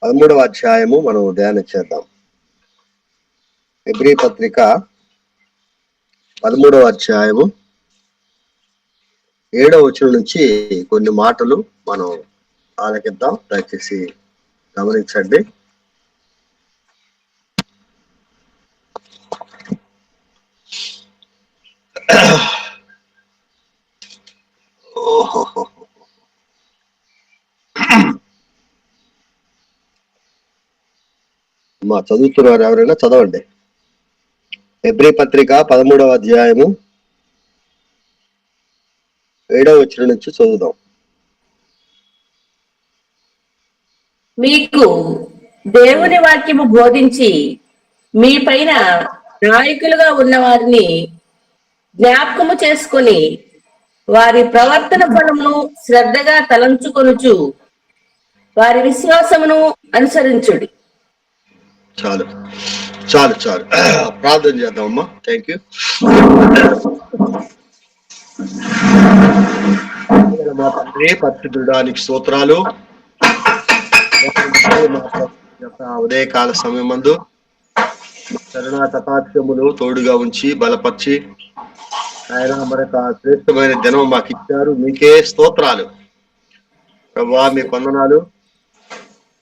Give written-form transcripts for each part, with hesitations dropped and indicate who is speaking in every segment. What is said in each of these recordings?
Speaker 1: 13వ అధ్యాయము మనం ధ్యానం చేద్దాం. హెబ్రీ పత్రిక 13వ అధ్యాయము 7వ వచనం నుంచి కొన్ని మాటలు మనం ఆలకిద్దాం. దయచేసి గమనించండి. మా చదువుతున్నారు ఎవరైనా చదవండి. హెబ్రీ పత్రిక 13వ అధ్యాయము 7వ వచనం నుంచి చదువుదాం.
Speaker 2: మీకు దేవుని వాక్యము బోధించి మీ పైన నాయకులుగా ఉన్న వారిని జ్ఞాపకము చేసుకొని వారి ప్రవర్తన ఫలమును శ్రద్ధగా తలంచుకొనుచు వారి విశ్వాసమును అనుసరించుడి.
Speaker 1: చాలు చాలు చాలు ప్రార్థన చేద్దామమ్మా. Thank you. మా తండ్రి పరిశుద్ధుడానికి స్తోత్రాలు. ఉదయకాల సమయమందు కరుణా కటాక్షములు తోడుగా ఉంచి బలపరిచి ఆయన మరొక శ్రేష్టమైన దినం మాకు ఇచ్చారు. మీకే స్తోత్రాలు ప్రభువా, మీ వందనాలు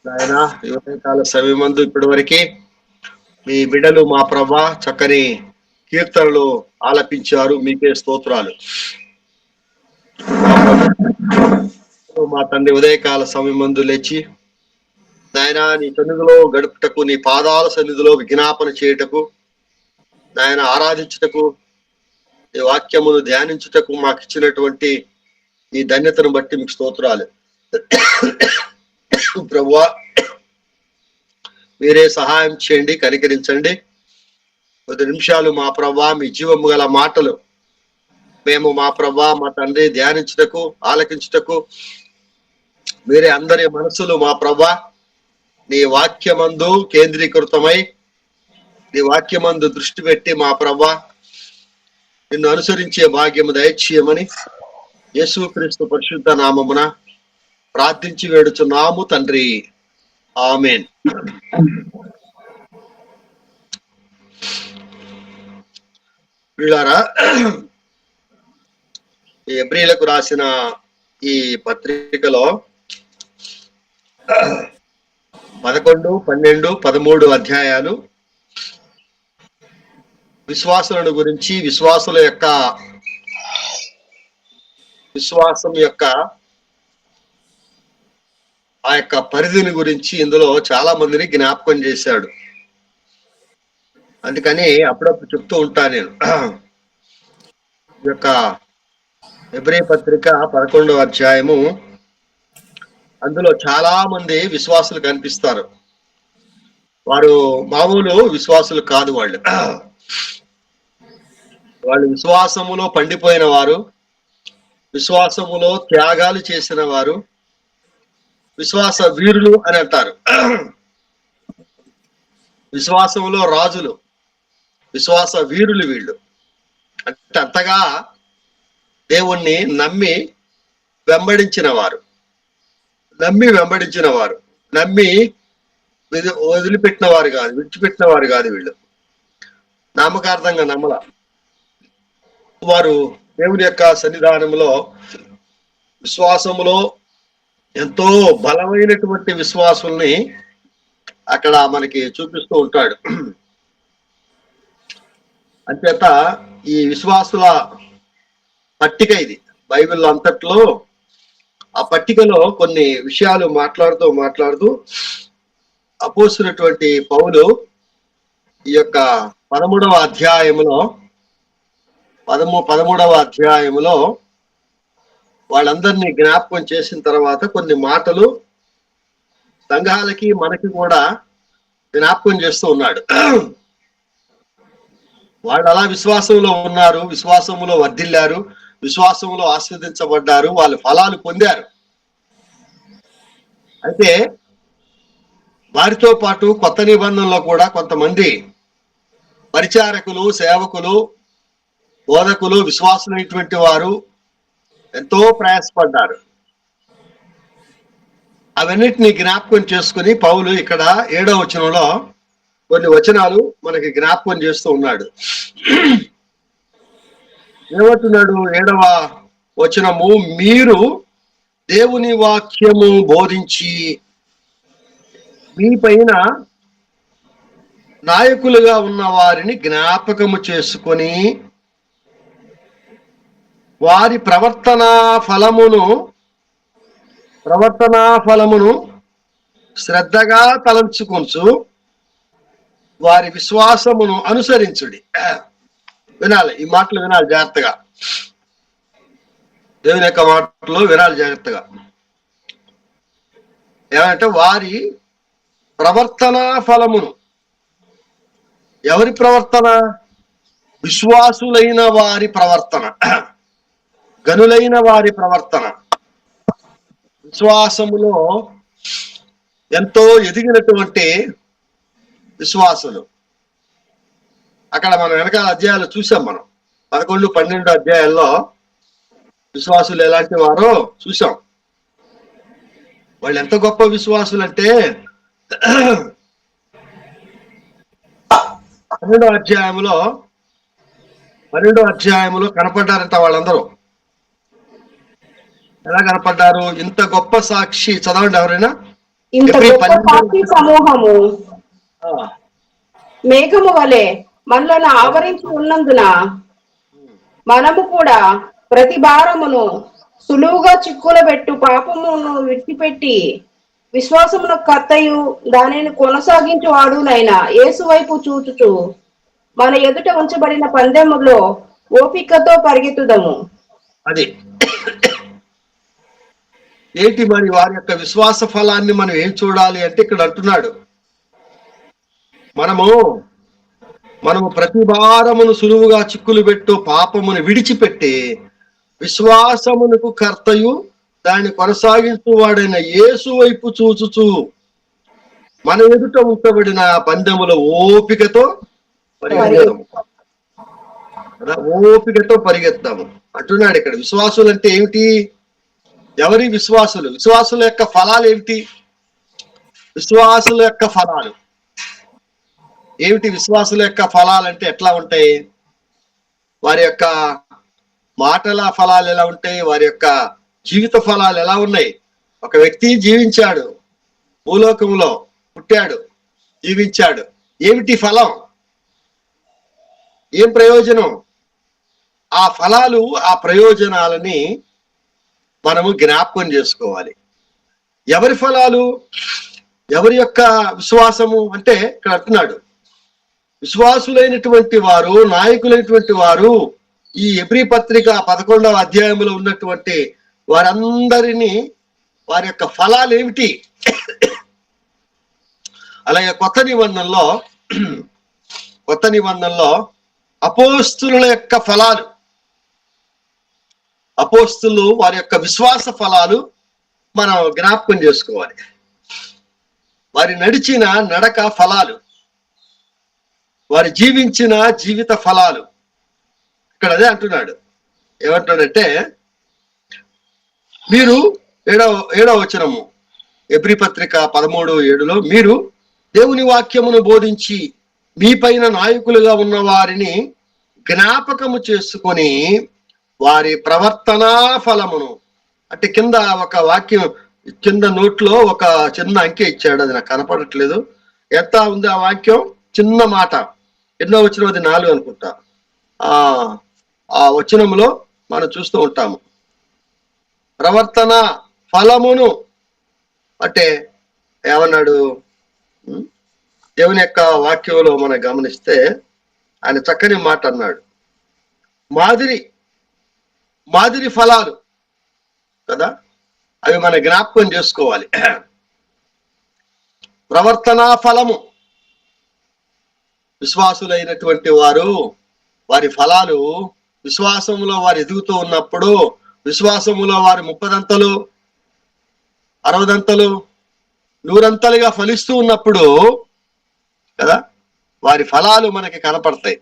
Speaker 1: ఆయన. ఉదయకాల సమయమందు ఇప్పటి వరకు మీ బిడ్డలు మా ప్రభా చక్కని కీర్తనలు ఆలపించారు. మీకే స్తోత్రాలు మా తండ్రి. ఉదయకాల సమయమందు లేచి నాయన నీ సన్నిధిలో గడుపుటకు, నీ పాదాల సన్నిధిలో విజ్ఞాపన చేయుటకు, నాయన ఆరాధించుటకు, నీ వాక్యమును ధ్యానించుటకు మాకు ఇచ్చినటువంటి ఈ ధన్యతను బట్టి మీకు స్తోత్రాలు ప్రభువా. మీరే సహాయం చేయండి, కనికరించండి. 10 నిమిషాలు మా ప్రభా మీ జీవము గల మాటలు మేము మా ప్రభా మా తండ్రి ధ్యానించుటకు, ఆలకించుటకు మీరే అందరి మనసులు మా ప్రభా నీ వాక్యమందు కేంద్రీకృతమై నీ వాక్యమందు దృష్టి పెట్టి మా ప్రభా నిన్ను అనుసరించే భాగ్యము దయచేయమని యేసుక్రీస్తు పరిశుద్ధ నామమున ప్రార్థించి వేడుచున్నాము తండ్రి. ఆమేన్. వీళ్ళారా, హెబ్రీలకు రాసిన ఈ పత్రికలో 11, 12, 13 అధ్యాయాలు విశ్వాసులను గురించి, విశ్వాసం యొక్క ఆ యొక్క పరిధిని గురించి ఇందులో చాలా మందిని జ్ఞాపకం చేశాడు. అందుకని అప్పుడప్పుడు చెప్తూ ఉంటా నేను. ఈ యొక్క హెబ్రీ పత్రిక 11వ అధ్యాయము, అందులో చాలా మంది విశ్వాసులు కనిపిస్తారు. వారు మామూలు విశ్వాసులు కాదు. వాళ్ళు విశ్వాసములో పండిపోయిన వారు, విశ్వాసములో త్యాగాలు చేసిన వారు, విశ్వాస వీరులు అని అంటారు. విశ్వాసములో రాజులు, విశ్వాస వీరులు వీళ్ళు. అంటే అంతగా దేవుణ్ణి నమ్మి వెంబడించిన వారు, నమ్మి వదిలిపెట్టిన వారు కాదు, విడిచిపెట్టిన వారు కాదు. వీళ్ళు నామకార్థంగా నమ్మల. వారు దేవుని యొక్క సన్నిధానంలో విశ్వాసములో ఎంతో బలమైనటువంటి విశ్వాసుల్ని అక్కడ మనకి చూపిస్తూ ఉంటాడు. అంచేత ఈ విశ్వాసుల పట్టిక ఇది బైబిల్ అంతట్లో. ఆ పట్టికలో కొన్ని విషయాలు మాట్లాడుతూ అపోస్తున్నటువంటి పౌలు ఈ యొక్క 13వ అధ్యాయములో వాళ్ళందరినీ జ్ఞాపకం చేసిన తర్వాత కొన్ని మాటలు సంఘాలకి మనకి కూడా జ్ఞాపకం చేస్తూ ఉన్నాడు. వాళ్ళు అలా విశ్వాసంలో ఉన్నారు, విశ్వాసములో వర్ధిల్లారు, విశ్వాసంలో ఆస్వాదించబడ్డారు, వాళ్ళు ఫలాలు పొందారు. అయితే వారితో పాటు కొత్త నిబంధనలో కూడా కొంతమంది పరిచారకులు, సేవకులు, బోధకులు, విశ్వాసులైనటువంటి వారు ఎంతో ప్రయాసపడ్డారు. అవన్నిటిని జ్ఞాపకం చేసుకుని పౌలు ఇక్కడ 7వ వచనంలో కొన్ని వచనాలు మనకి జ్ఞాపకం చేస్తూ ఉన్నాడు. ఏమంటున్నాడు 7వ వచనము? మీరు దేవుని వాక్యము బోధించి మీ పైన నాయకులుగా ఉన్న వారిని జ్ఞాపకము చేసుకొని వారి ప్రవర్తనా ఫలమును శ్రద్ధగా తలంచుకొంచు వారి విశ్వాసమును అనుసరించుడి. వినాలి, ఈ మాటలు వినాలి జాగ్రత్తగా. దేవుని యొక్క మాటలు వినాలి జాగ్రత్తగా. ఏమంటే వారి ప్రవర్తనా ఫలమును. ఎవరి ప్రవర్తన? విశ్వాసులైన వారి ప్రవర్తన, గనులైన వారి ప్రవర్తన. విశ్వాసములో ఎంతో ఎదిగినటువంటి విశ్వాసులు. అక్కడ మనం వెనకాల అధ్యాయాలు చూసాం. మనం 11, 12 అధ్యాయాల్లో విశ్వాసులు ఎలాంటి వారో చూసాం. వాళ్ళు ఎంత గొప్ప విశ్వాసులు అంటే 12వ అధ్యాయంలో కనపడ్డారంట వాళ్ళందరూ. ఎలా కనపడ్డారు? ఇంత గొప్ప సాక్షి, చదవండి ఎవరైనా.
Speaker 3: ఇంత గొప్ప సాక్షి సమూహము మేఘము వలె మనలను ఆవరించి ఉన్నందున మనము కూడా ప్రతి భారమును సులువుగా చిక్కులబెట్టు పాపమును విడిచిపెట్టి విశ్వాసమున కర్తయు దానిని కొనసాగించు వాడునైనా యేసు వైపు చూచుచు మన ఎదుట ఉంచబడిన పందెములో ఓపికతో పరిగెత్తుదము.
Speaker 1: అది ఏంటి మరి? వారి యొక్క విశ్వాస ఫలాన్ని మనం ఏం చూడాలి అంటే ఇక్కడ అంటున్నాడు, మనము ప్రతి భారమును సులువుగా చిక్కులు పెట్టు పాపమును విడిచిపెట్టి విశ్వాసమునకు కర్తయు దాన్ని కొనసాగించు వాడైన యేసు వైపు చూచుచు మన ఎదుట ఉంచబడిన పందెముల ఓపికతో పరిగెత్తాము. ఓపికతో పరిగెత్తాము అంటున్నాడు ఇక్కడ. విశ్వాసులు అంటే ఏమిటి? ఎవరి విశ్వాసులు? విశ్వాసుల యొక్క ఫలాలు ఏమిటి? విశ్వాసుల యొక్క ఫలాలు ఏమిటి? విశ్వాసుల యొక్క ఫలాలు అంటే ఎట్లా ఉంటాయి? వారి యొక్క మాటల ఫలాలు ఎలా ఉంటాయి? వారి యొక్క జీవిత ఫలాలు ఎలా ఉన్నాయి? ఒక వ్యక్తి జీవించాడు, భూలోకంలో పుట్టాడు, జీవించాడు. ఏమిటి ఫలం? ఏం ప్రయోజనం? ఆ ఫలాలు, ఆ ప్రయోజనాలని మనము జ్ఞాపకం చేసుకోవాలి. ఎవరి ఫలాలు? ఎవరి యొక్క విశ్వాసము అంటే ఇక్కడ అంటున్నాడు, విశ్వాసులైనటువంటి వారు, నాయకులైనటువంటి వారు, ఈ హెబ్రీ పత్రిక 11వ అధ్యాయంలో ఉన్నటువంటి వారందరినీ వారి యొక్క ఫలాలు ఏమిటి? అలాగే కొత్త నిబంధనలో అపోస్తుల యొక్క ఫలాలు, అపోస్తులు వారి యొక్క విశ్వాస ఫలాలు మనం జ్ఞాపకం చేసుకోవాలి. వారి నడిచిన నడక ఫలాలు, వారి జీవించిన జీవిత ఫలాలు. ఇక్కడ అదే అంటున్నాడు. ఏమంటున్నాడంటే, మీరు 7వ వచనము హెబ్రీ పత్రిక 13:7లో మీరు దేవుని వాక్యమును బోధించి మీ పైన నాయకులుగా ఉన్న వారిని జ్ఞాపకము చేసుకొని వారి ప్రవర్తనా ఫలమును, అంటే కింద ఒక వాక్యం, కింద నోట్లో ఒక చిన్న అంకె ఇచ్చాడు, అది నాకు కనపడట్లేదు. ఎంత ఉంది ఆ వాక్యం? చిన్న మాట. ఎన్నో వచనం? అది 4 అనుకుంటా. ఆ వచనంలో మనం చూస్తూ ఉంటాము. ప్రవర్తన ఫలమును అంటే ఏమన్నాడు? దేవుని యొక్క వాక్యంలో మనం గమనిస్తే ఆయన చక్కని మాట అన్నాడు. మాదిరి ఫలాలు కదా, అవి మన జ్ఞాపకం చేసుకోవాలి. ప్రవర్తనా ఫలము, విశ్వాసులైనటువంటి వారు వారి ఫలాలు, విశ్వాసములో వారు ఎదుగుతూ ఉన్నప్పుడు, విశ్వాసములో వారు 30 60 100 ఫలిస్తూ ఉన్నప్పుడు కదా, వారి ఫలాలు మనకి కనపడతాయి.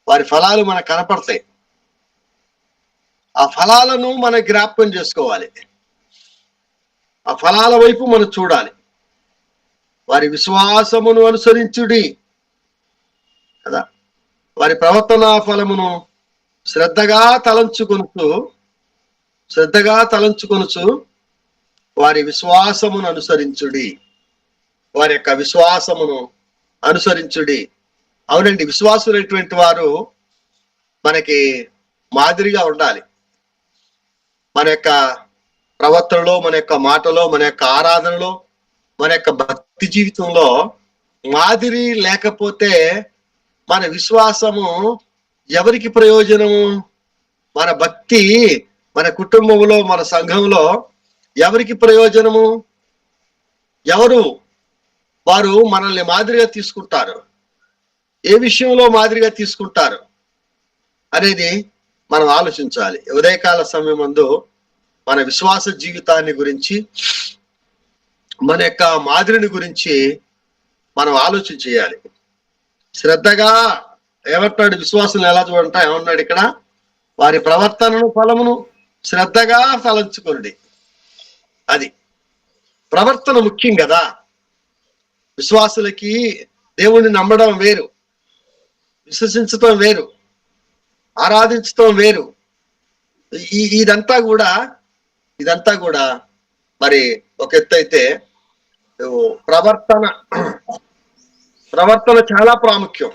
Speaker 1: వారి ఫలాలు మనకు కనపడతాయి. ఆ ఫలాలను మనం జ్ఞాపకం చేసుకోవాలి. ఆ ఫలాల వైపు మనం చూడాలి. వారి విశ్వాసమును అనుసరించుడి కదా, వారి ప్రవర్తనా ఫలమును శ్రద్ధగా తలంచుకొనుచు వారి విశ్వాసమును అనుసరించుడి. వారి యొక్క విశ్వాసమును అనుసరించుడి. అవునండి, విశ్వాసులైనటువంటి వారు మనకి మాదిరిగా ఉండాలి. మన యొక్క ప్రవర్తనలో, మన యొక్క మాటలో, మన యొక్క ఆరాధనలో, మన యొక్క భక్తి జీవితంలో మాదిరి లేకపోతే మన విశ్వాసము ఎవరికి ప్రయోజనము? మన భక్తి మన కుటుంబంలో, మన సంఘంలో ఎవరికి ప్రయోజనము? ఎవరు వారు మనల్ని మాదిరిగా తీసుకుంటారు? ఏ విషయంలో మాదిరిగా తీసుకుంటారు అనేది మనం ఆలోచించాలి. ఉదయకాల సమయమందు మన విశ్వాస జీవితాన్ని గురించి, మన యొక్క మాదిరిని గురించి మనం ఆలోచన చేయాలి. శ్రద్ధగా ఏమంటాడు? విశ్వాసం ఎలా చూడంటా ఏమన్నాడు ఇక్కడ? వారి ప్రవర్తనను ఫలమును శ్రద్ధగా తలంచుకోండి. అది ప్రవర్తన ముఖ్యం కదా. విశ్వాసులకి దేవుణ్ణి నమ్మడం వేరు, విశ్వసించటం వేరు, ఆరాధించటం వేరు. ఇదంతా కూడా మరి ఒక ఎత్తు అయితే, ప్రవర్తన చాలా ప్రాముఖ్యం.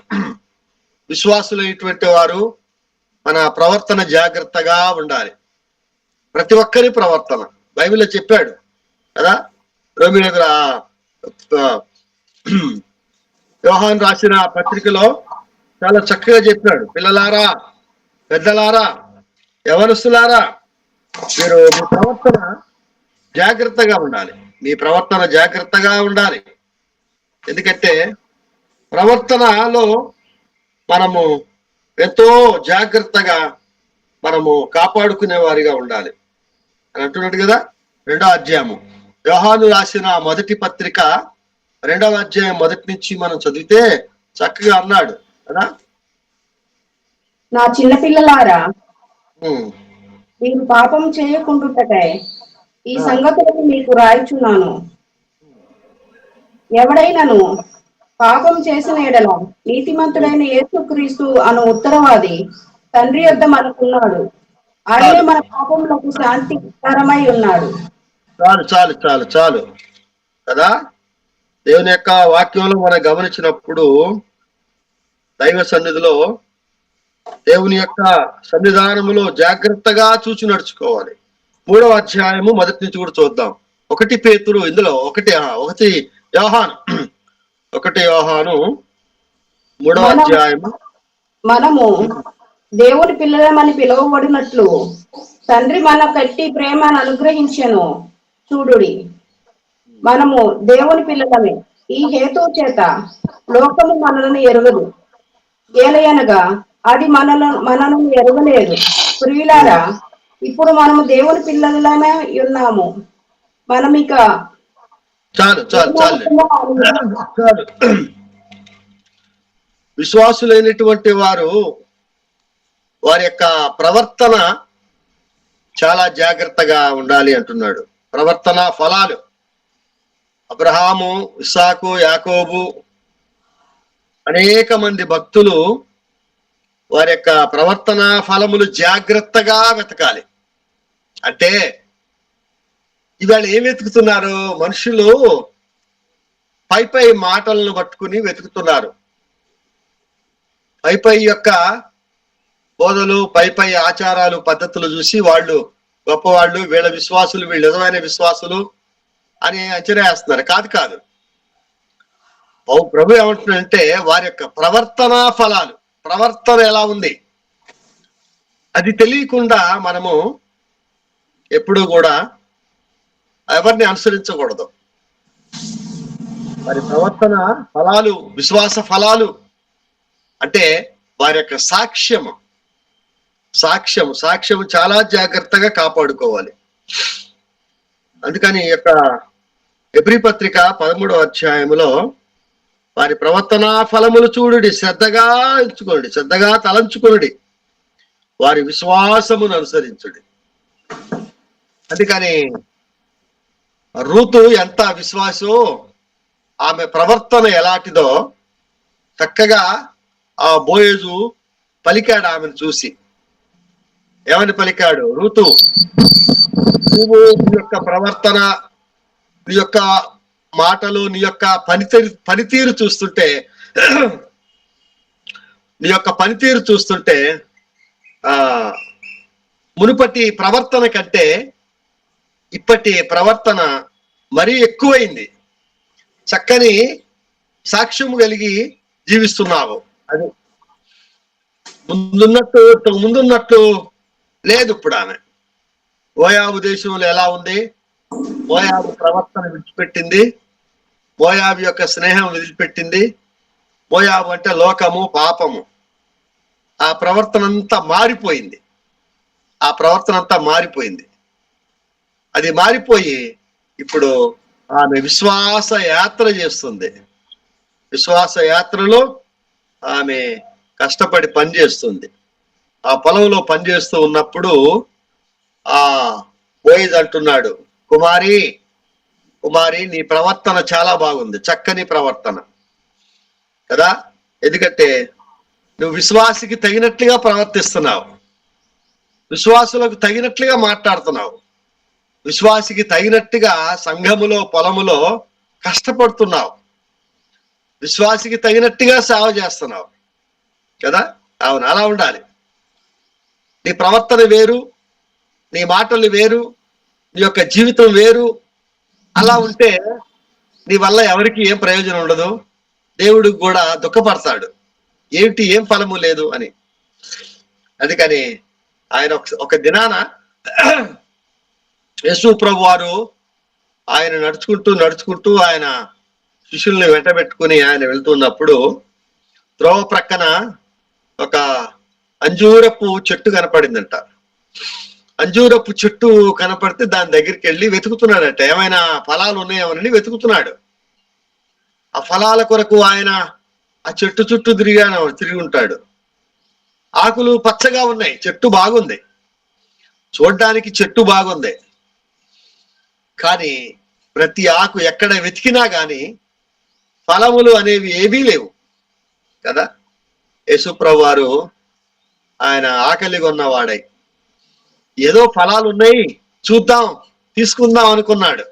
Speaker 1: విశ్వాసులైనటువంటి వారు మన ప్రవర్తన జాగ్రత్తగా ఉండాలి. ప్రతి ఒక్కరి ప్రవర్తన బైబిల్లో చెప్పాడు కదా. యోహాను రాసిన పత్రికలో చాలా చక్కగా చెప్పాడు. పిల్లలారా, పెద్దలారా, యవనస్తులారా, మీరు మీ ప్రవర్తన జాగ్రత్తగా ఉండాలి. మీ ప్రవర్తన జాగ్రత్తగా ఉండాలి. ఎందుకంటే ప్రవర్తనలో మనము ఎంతో జాగ్రత్తగా మనము కాపాడుకునే వారిగా ఉండాలి అని అంటున్నాడు కదా. 2వ అధ్యాయము యోహాను రాసిన మొదటి పత్రిక 2వ అధ్యాయం మొదటి నుంచి మనం చదివితే చక్కగా అన్నాడు కదా.
Speaker 3: నా చిన్న పిల్లలారా, మీరు పాపం చేయకుండుటకై ఈ సంగతులను మీకు రాయిచున్నాను. ఎవడైనను పాపం చేసిన ఎడల నీతిమంతుడైన యేసుక్రీస్తు అను ఉత్తరవాది తండ్రి యొద్ద మనకున్నాడు. ఆయన మన పాపములకు శాంతికరమై ఉన్నాడు.
Speaker 1: చాలు చాలు చాలు చాలు కదా. దేవుని యొక్క వాక్యంలో మనం గమనించినప్పుడు దైవ సన్నిధిలో, దేవుని యొక్క సన్నిధానములో జాగ్రత్తగా చూసి నడుచుకోవాలి. 3వ అధ్యాయము మొదటి నుంచి కూడా చూద్దాం. 1 పేతురు, ఇందులో 1 యోహాను 3వ అధ్యాయము.
Speaker 3: మనము దేవుని పిల్లలమని పిలువబడినట్లు తండ్రి మన కట్టి ప్రేమను అనుగ్రహించెను చూడుడి. మనము దేవుని పిల్లలమే. ఈ హేతు చేత లోకము మనలను ఎరుగదు, ఏలయనగా అది మనను ఎరగలేదు. ప్రియులారా, ఇప్పుడు మనము దేవుని పిల్లలమే ఉన్నాము. మనం ఇక
Speaker 1: చాలు. విశ్వాసులైనటువంటి వారు వారి యొక్క ప్రవర్తన చాలా జాగ్రత్తగా ఉండాలి అంటున్నాడు. ప్రవర్తన ఫలాలు అబ్రహాము, ఇస్సాకు, యాకోబు అనేక మంది భక్తులు వారి యొక్క ప్రవర్తన ఫలములు జాగ్రత్తగా వెతకాలి. అంటే ఇవాళ ఏం వెతుకుతున్నారు? మనుషులు పై మాటలను పట్టుకుని వెతుకుతున్నారు. పై యొక్క బోధలు, పై ఆచారాలు, పద్ధతులు చూసి వాళ్ళు గొప్పవాళ్ళు, వీళ్ళ విశ్వాసులు, వీళ్ళు నిజమైన విశ్వాసులు అని అంచనా వేస్తున్నారు. కాదు. ప్రభు ఏమంటున్నాడంటే వారి యొక్క ప్రవర్తన ఫలాలు, ప్రవర్తన ఎలా ఉంది అది తెలియకుండా మనము ఎప్పుడూ కూడా ఎవరిని అనుసరించకూడదు. వారి ప్రవర్తన ఫలాలు, విశ్వాస ఫలాలు అంటే వారి యొక్క సాక్ష్యము చాలా జాగ్రత్తగా కాపాడుకోవాలి. అందుకని ఈ యొక్క హెబ్రీ పత్రిక 13వ అధ్యాయములో వారి ప్రవర్తన ఫలములు చూడుడి, శ్రద్ధగా ఎంచుకోండి, శ్రద్ధగా తలంచుకోండి, వారి విశ్వాసమును అనుసరించుడి. అందుకని రూతు ఎంత విశ్వాసో, ఆమె ప్రవర్తన ఎలాంటిదో చక్కగా ఆ బోయేజు పలికాడు ఆమెను చూసి. ఏమని పలికాడు? రూతు, నువ్వు నీ యొక్క ప్రవర్తన, నీ యొక్క మాటలు, నీ యొక్క పనితీరు చూస్తుంటే నీ యొక్క పనితీరు చూస్తుంటే మునుపటి ప్రవర్తన కంటే ఇప్పటి ప్రవర్తన మరీ ఎక్కువైంది. చక్కని సాక్ష్యము కలిగి జీవిస్తున్నావు. అది ముందున్నట్టు లేదు ఇప్పుడు ఆమె. మోయాబు దేశంలో ఎలా ఉంది? మోయాబు ప్రవర్తన విడిచిపెట్టింది, మోయాబు యొక్క స్నేహం వదిలిపెట్టింది. మోయాబు అంటే లోకము, పాపము. ఆ ప్రవర్తన అంతా మారిపోయింది. అది మారిపోయి ఇప్పుడు ఆమె విశ్వాస యాత్ర చేస్తుంది. విశ్వాస యాత్రలో ఆమె కష్టపడి పనిచేస్తుంది. ఆ పొలంలో పనిచేస్తూ ఉన్నప్పుడు ఆ బోయజ్ అంటున్నాడు, కుమారి నీ ప్రవర్తన చాలా బాగుంది, చక్కని ప్రవర్తన కదా. ఎందుకంటే నువ్వు విశ్వాసికి తగినట్లుగా ప్రవర్తిస్తున్నావు, విశ్వాసులకు తగినట్లుగా మాట్లాడుతున్నావు, విశ్వాసికి తగినట్టుగా సంఘములో పొలములో కష్టపడుతున్నావు, విశ్వాసికి తగినట్టుగా సేవ చేస్తున్నావు కదా. అవును, అలా ఉండాలి. నీ ప్రవర్తన వేరు, నీ మాటలు వేరు, నీ యొక్క జీవితం వేరు. అలా ఉంటే నీ వల్ల ఎవరికి ఏం ప్రయోజనం ఉండదు, దేవుడికి కూడా దుఃఖపడతాడు, ఏం ఫలము లేదు అని. అందుకని ఆయన ఒక దినాన యేసు ప్రభు వారు ఆయన నడుచుకుంటూ ఆయన శిష్యుల్ని వెంటబెట్టుకుని ఆయన వెళ్తున్నప్పుడు త్రోవ ప్రక్కన ఒక అంజూరపు చెట్టు కనపడిందంట. అంజూరపు చెట్టు కనపడితే దాని దగ్గరికి వెళ్ళి వెతుకుతున్నాడట, ఏమైనా ఫలాలు ఉన్నాయేమోనని వెతుకుతున్నాడు. ఆ ఫలాల కొరకు ఆయన ఆ చెట్టు చుట్టూ తిరిగి ఉంటాడు. ఆకులు పచ్చగా ఉన్నాయి, చెట్టు బాగుంది, చూడ్డానికి చెట్టు బాగుంది. కానీ ప్రతి ఆకు ఎక్కడ వెతికినా గాని ఫలములు అనేవి ఏవీ లేవు కదా. యేసుప్రభు వారు ఆయన ఆకలిగా ఉన్నవాడై ఏదో ఫలాలు ఉన్నాయి, చూద్దాం, తీసుకుందాం అనుకున్నాడు.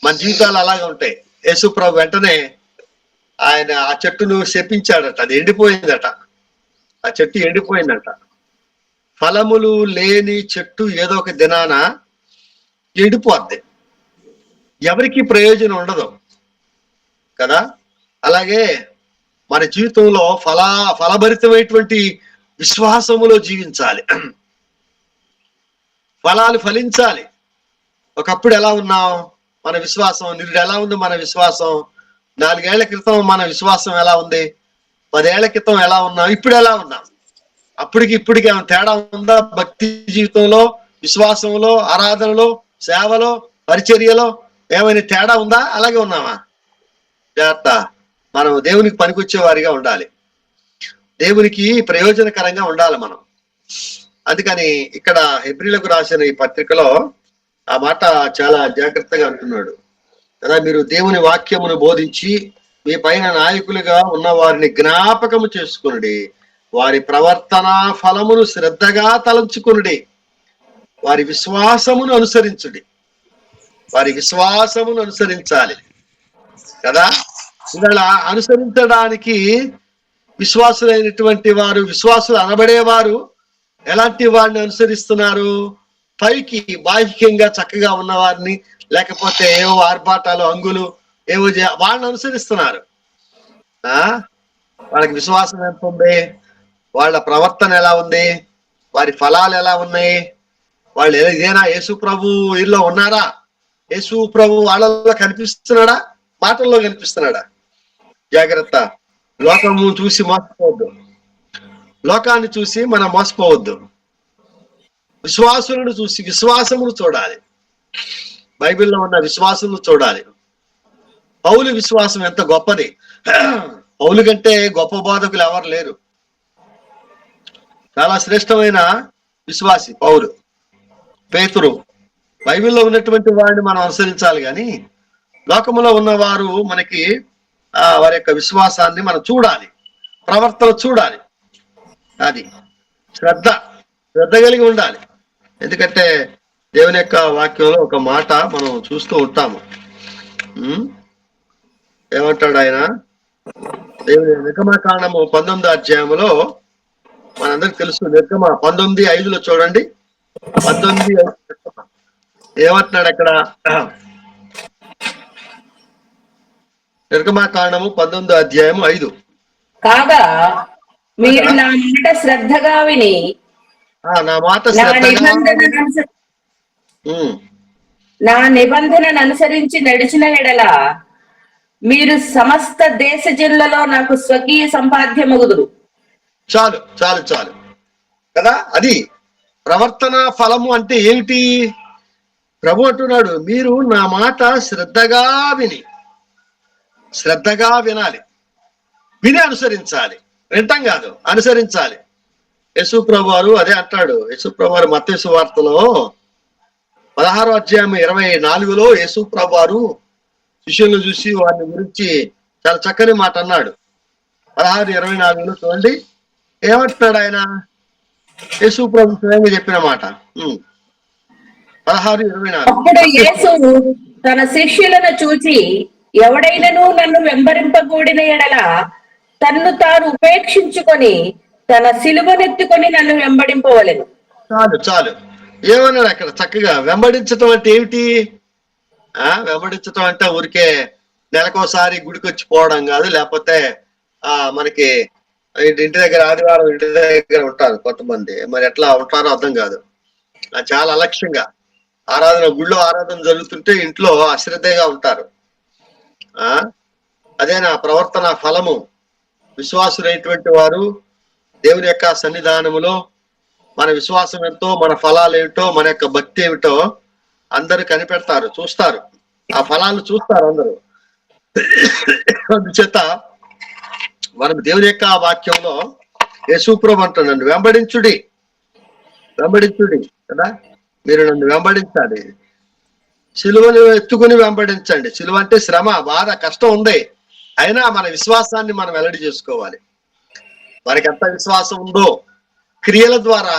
Speaker 1: మన జీవితాలు అలాగే ఉంటాయి. యేసుప్రభు వెంటనే ఆయన ఆ చెట్టును శపించాడట, అది ఎండిపోయిందట, ఆ చెట్టు ఎండిపోయిందట. ఫలములు లేని చెట్టు ఏదో ఒక దినాన ఎండిపోద్ది, ఎవరికి ప్రయోజనం ఉండదు కదా. అలాగే మన జీవితంలో ఫలభరితమైనటువంటి విశ్వాసములో జీవించాలి, ఫలాలు ఫలించాలి. ఒకప్పుడు ఎలా ఉన్నాం మన విశ్వాసం, నిరుడు ఎలా ఉంది మన విశ్వాసం, 4 ఏళ్ల క్రితం మన విశ్వాసం ఎలా ఉంది, 10 ఏళ్ల క్రితం ఎలా ఉన్నాం, ఇప్పుడు ఎలా ఉన్నాం, అప్పటికి ఇప్పటికి ఏమైనా తేడా ఉందా? భక్తి జీవితంలో, విశ్వాసంలో, ఆరాధనలో, సేవలో, పరిచర్యలో ఏమైనా తేడా ఉందా? అలాగే ఉన్నామా? జాగ్రత్త, మనం దేవునికి పనికొచ్చే వారిగా ఉండాలి, దేవునికి ప్రయోజనకరంగా ఉండాలి మనం. అందుకని ఇక్కడ హెబ్రీలకు రాసిన ఈ పత్రికలో ఆ మాట చాలా జాగ్రత్తగా అంటున్నాడు కదా. మీరు దేవుని వాక్యమును బోధించి మీ పైన నాయకులుగా ఉన్న వారిని జ్ఞాపకము చేసుకునుడి, వారి ప్రవర్తన ఫలమును శ్రద్ధగా తలంచుకునుడి, వారి విశ్వాసమును అనుసరించాలి కదా. ఇలా అనుసరించడానికి విశ్వాసులైనటువంటి వారు, విశ్వాసులు అనబడేవారు ఎలాంటి వారిని అనుసరిస్తున్నారు? పైకి బాహ్యంగా చక్కగా ఉన్నవారిని, లేకపోతే ఏవో ఆర్భాటాలు, అంగులు ఏవో వాళ్ళని అనుసరిస్తున్నారు. వాళ్ళకి విశ్వాసం ఎంత ఉంది, వాళ్ళ ప్రవర్తన ఎలా ఉంది, వారి ఫలాలు ఎలా ఉన్నాయి, వాళ్ళు ఇదేనా యేసు ప్రభు వీళ్ళలో ఉన్నారా, యేసు ప్రభు వాళ్ళలో కనిపిస్తున్నాడా, మాటల్లో కనిపిస్తున్నాడా? జాగ్రత్త, లోకము చూసి మోసపోవద్దు, లోకాన్ని చూసి మనం మోసపోవద్దు. విశ్వాసులను చూసి విశ్వాసమును చూడాలి, బైబిల్లో ఉన్న విశ్వాసమును చూడాలి. పౌలు విశ్వాసం ఎంత గొప్పది, పౌలు కంటే గొప్ప బోధకులు ఎవరు లేరు. చాలా శ్రేష్టమైన విశ్వాసి పౌలు. పేతురు బైబిల్లో ఉన్నటువంటి వారిని మనం అనుసరించాలి, కానీ లోకములో ఉన్నవారు మనకి వారి యొక్క విశ్వాసాన్ని మనం చూడాలి, ప్రవర్తన చూడాలి. అది శ్రద్ధ కలిగి ఉండాలి. ఎందుకంటే దేవుని యొక్క వాక్యంలో ఒక మాట మనం చూస్తూ ఉంటాము. ఏమంటాడు ఆయన? దేవుని నిర్గమకాండము 19వ అధ్యాయంలో మనందరికి తెలుసు. నిర్గమ 19:5 చూడండి. 19:5 ఏమంటున్నాడు అక్కడ? నిర్గమకాండము 19వ అధ్యాయము 5.
Speaker 2: కాగా మీరు నా మాట శ్రద్ధగా విని
Speaker 1: నా మాట
Speaker 2: నా నిబంధనను అనుసరించి నడిచిన ఎడల మీరు సమస్త దేశ జిల్లలో నాకు స్వకీయ సంపాద్యమగుదురు.
Speaker 1: చాలు చాలు చాలు కదా. అది ప్రవర్తన ఫలము అంటే ఏమిటి? ప్రభు అంటున్నాడు, మీరు నా మాట శ్రద్ధగా వినాలి, విని అనుసరించాలి. వింటాం కాదు, అనుసరించాలి. యేసు ప్రభు వారు అదే అంటాడు. యేసు ప్రభు వారు మత్తయి సువార్తలో 16వ అధ్యాయం 24లో యేసు ప్రభు వారు శిష్యులను చూసి వారిని గురించి చాలా చక్కని మాట అన్నాడు. 16:24 చూడండి. ఏమంటున్నాడు ఆయన? యేసు ప్రభు స్వయంగా చెప్పిన మాట. 16:24.
Speaker 2: అప్పుడు యేసు తన శిష్యులను చూచి, ఎవడైనను నన్ను వెంబడింపకూడిన ఎడల తన్ను తాను ఉపేక్షించుకొని తన సిలువనెత్తుకొని నన్ను వెంబడింపవలెను.
Speaker 1: చాలు చాలు. ఏమన్నాడు అక్కడ? చక్కగా వెంబడించటం అంటే ఏమిటి? వెంబడించటం అంటే ఊరికే నెలకోసారి గుడికి వచ్చి పోవడం కాదు. లేకపోతే మనకి ఇంటి దగ్గర ఆదివారం ఇంటి దగ్గర ఉంటారు కొంతమంది, మరి ఎట్లా ఉంటారో అర్థం కాదు. చాలా అలక్ష్యంగా గుళ్ళో ఆరాధన జరుగుతుంటే ఇంట్లో అశ్రద్ధగా ఉంటారు. అదే నా ప్రవర్తన ఫలము. విశ్వాసులైనటువంటి వారు దేవుని యొక్క సన్నిధానములో మన విశ్వాసం ఏంటో, మన ఫలాలు ఏమిటో, మన యొక్క భక్తి ఏమిటో అందరూ కనిపెడతారు, చూస్తారు. ఆ ఫలాలు చూస్తారు అందరూ. అందుచేత మనం దేవుని యొక్క వాక్యంలో యేసు ప్రభు అంటున్నాడు, వెంబడించుడి కదా. మీరు నన్ను వెంబడించాలి, సిలువను ఎత్తుకుని వెంబడించండి. సిలువ అంటే శ్రమ, బాధ, కష్టం ఉంది. అయినా మన విశ్వాసాన్ని మనం వెల్లడి చేసుకోవాలి. మనకి ఎంత విశ్వాసం ఉందో క్రియల ద్వారా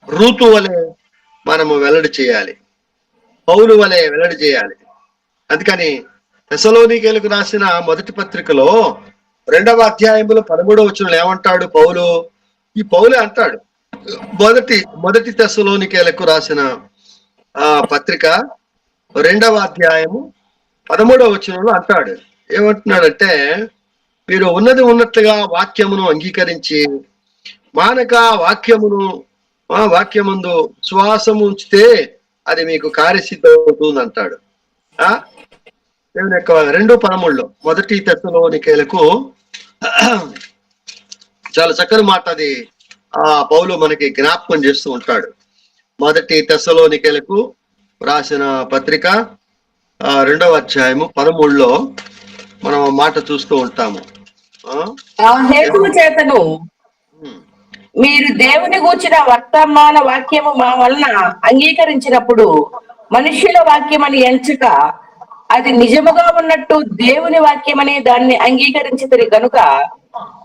Speaker 1: రూతు వలె మనము వెల్లడి చేయాలి, పౌలు వలె వెల్లడి చేయాలి. అందుకని తెస్సలోనికీయులకు రాసిన మొదటి పత్రికలో 2వ అధ్యాయంలో 13వ వచనంలో ఏమంటాడు పౌలు? ఈ పౌలే అంటాడు, మొదటి తెస్సలోనికీయులకు రాసిన పత్రిక 2వ అధ్యాయము 13వ వచనంలో అంటాడు. ఏమంటున్నాడంటే, మీరు ఉన్నది ఉన్నట్లుగా వాక్యమును అంగీకరించి మానక వాక్యమందు శ్వాసము ఉంచితే అది మీకు కార్యసిద్ధి అవుతుంది అంటాడు. దేవుని యొక్క 2:13 మొదటి తెస్సలోనికీయులకు చాలా చక్కని మాట. అది పౌలు మనకి జ్ఞాపకం చేస్తూ ఉంటాడు. మొదటి తెస్సలోనికీయులకు రాసిన పత్రిక 2వ అధ్యాయము 13లో మనం మాట చూస్తూ ఉంటాము.
Speaker 2: ఆ హేతువు చేతను మీరు దేవుని గూర్చిన వర్తమాన వాక్యము మా వలన అంగీకరించినప్పుడు మనుష్యుల వాక్యమని ఎంచక అది నిజముగా ఉన్నట్టు దేవుని వాక్యమని దాన్ని అంగీకరించితిరి కనుక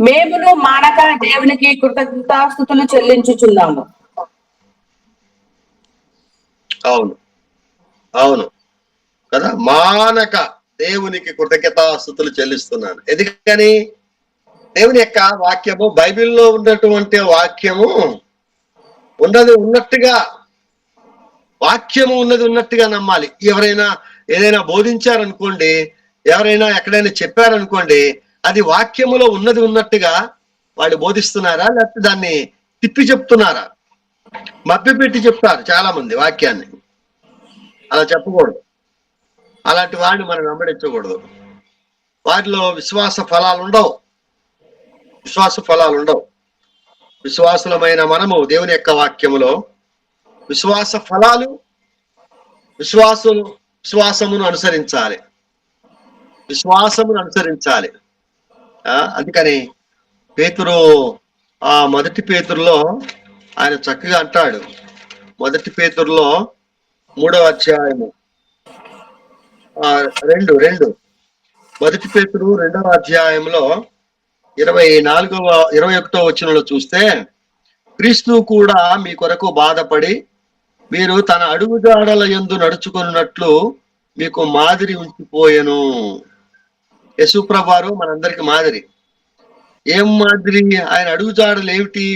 Speaker 2: మేమును మానక దేవునికి కృతజ్ఞతాస్తుతులు చెల్లించుచున్నాము.
Speaker 1: అవును కదా. మానక దేవునికి కృతజ్ఞతాస్తుతులు చెల్లిస్తున్నాను. ఎందుకని? దేవుని యొక్క వాక్యము, బైబిల్లో ఉన్నటువంటి వాక్యము ఉన్నది ఉన్నట్టుగా, వాక్యము ఉన్నది ఉన్నట్టుగా నమ్మాలి. ఎవరైనా ఏదైనా బోధించారనుకోండి, ఎవరైనా ఎక్కడైనా చెప్పారనుకోండి, అది వాక్యములో ఉన్నది ఉన్నట్టుగా వాళ్ళు బోధిస్తున్నారా, లేకపోతే దాన్ని తిప్పి చెప్తున్నారా? మభ్యపెట్టి చెప్తారు చాలా మంది వాక్యాన్ని. అలా చెప్పకూడదు. అలాంటి వాడిని మనం వెంబడించకూడదు. వారిలో విశ్వాస ఫలాలు ఉండవు. విశ్వాసులమైన మనము దేవుని యొక్క వాక్యములో విశ్వాస ఫలాలు, విశ్వాసమును అనుసరించాలి. అందుకని పేతురు మొదటి పేతురులో ఆయన చక్కగా అంటాడు. మొదటి పేతురులో 3వ అధ్యాయము 2 మొదటి పేతురు 2వ అధ్యాయంలో 21వ వచనంలో చూస్తే, క్రీస్తు కూడా మీ కొరకు బాధపడి మీరు తన అడుగుజాడల యందు నడుచుకున్నట్లు మీకు మాదిరి ఉంచిపోయెను. యేసుప్రభు వారు మనందరికి మాదిరి. ఏం మాదిరి? ఆయన అడుగుజాడలు ఏమిటి?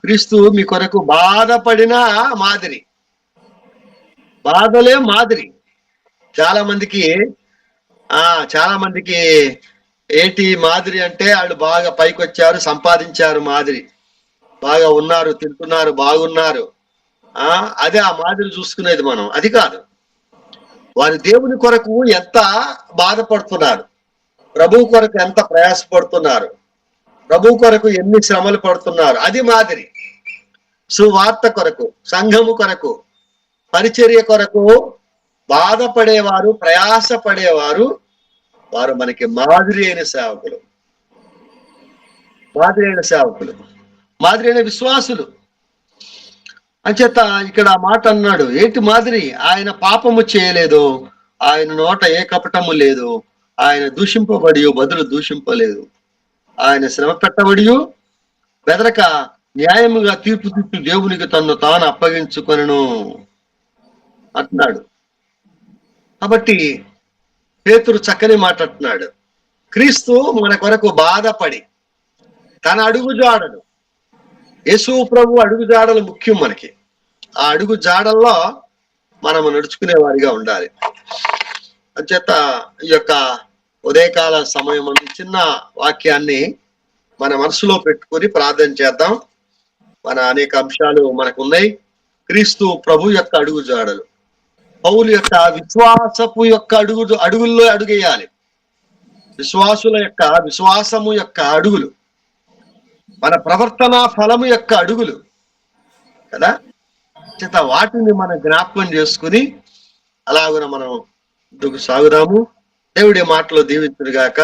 Speaker 1: క్రీస్తు మీ కొరకు బాధపడిన మాదిరి. బాధలే మాదిరి. చాలా మందికి ఏంటి మాదిరి అంటే, వాళ్ళు బాగా పైకి వచ్చారు, సంపాదించారు మాదిరి, బాగా ఉన్నారు, తింటున్నారు, బాగున్నారు. అదే ఆ మాదిరి చూసుకునేది మనం. అది కాదు. వారి దేవుని కొరకు ఎంత బాధపడుతున్నారు, ప్రభు కొరకు ఎంత ప్రయాసపడుతున్నారు, ప్రభు కొరకు ఎన్ని శ్రమలు పడుతున్నారు, అది మాదిరి. సువార్త కొరకు, సంఘము కొరకు, పరిచర్య కొరకు బాధపడేవారు, ప్రయాసపడేవారు, వారు మనకి మాదిరి అయిన సేవకులు, మాదిరి అయిన విశ్వాసులు. అంచేత ఇక్కడ మాట అన్నాడు, ఏంటి మాదిరి? ఆయన పాపము చేయలేదు, ఆయన నోట ఏ కపటము లేదు, ఆయన దూషింపబడి బదులు దూషింపలేదు, ఆయన శ్రమ పెట్టబడి బెదరక న్యాయముగా తీర్పు తిట్టు దేవునికి తన్ను తాను అప్పగించుకొనెను అంటున్నాడు. కాబట్టి పేతురు చక్కని మాట అంటున్నాడు. క్రీస్తు మన కొరకు బాధపడి తన అడుగుజాడలు, యేసు ప్రభు అడుగుజాడలు ముఖ్యం మనకి. ఆ అడుగు జాడల్లో మనము నడుచుకునే వారిగా ఉండాలి. అంచేత ఈ యొక్క ఉదయకాల సమయం చిన్న వాక్యాన్ని మన మనసులో పెట్టుకుని ప్రార్థన చేద్దాం. మన అనేక అంశాలు మనకు ఉన్నాయి. క్రీస్తు ప్రభు యొక్క అడుగు జాడలు, పౌలు యొక్క విశ్వాసపు యొక్క అడుగుల్లో అడుగేయాలి. విశ్వాసుల యొక్క విశ్వాసము యొక్క అడుగులు, మన ప్రవర్తన ఫలము యొక్క అడుగులు కదా. చేత వాటిని మనం జ్ఞాపకం చేసుకుని అలాగున మనం ముందుకు సాగుదాము. దేవుడి మాటలు దీవించుగాక.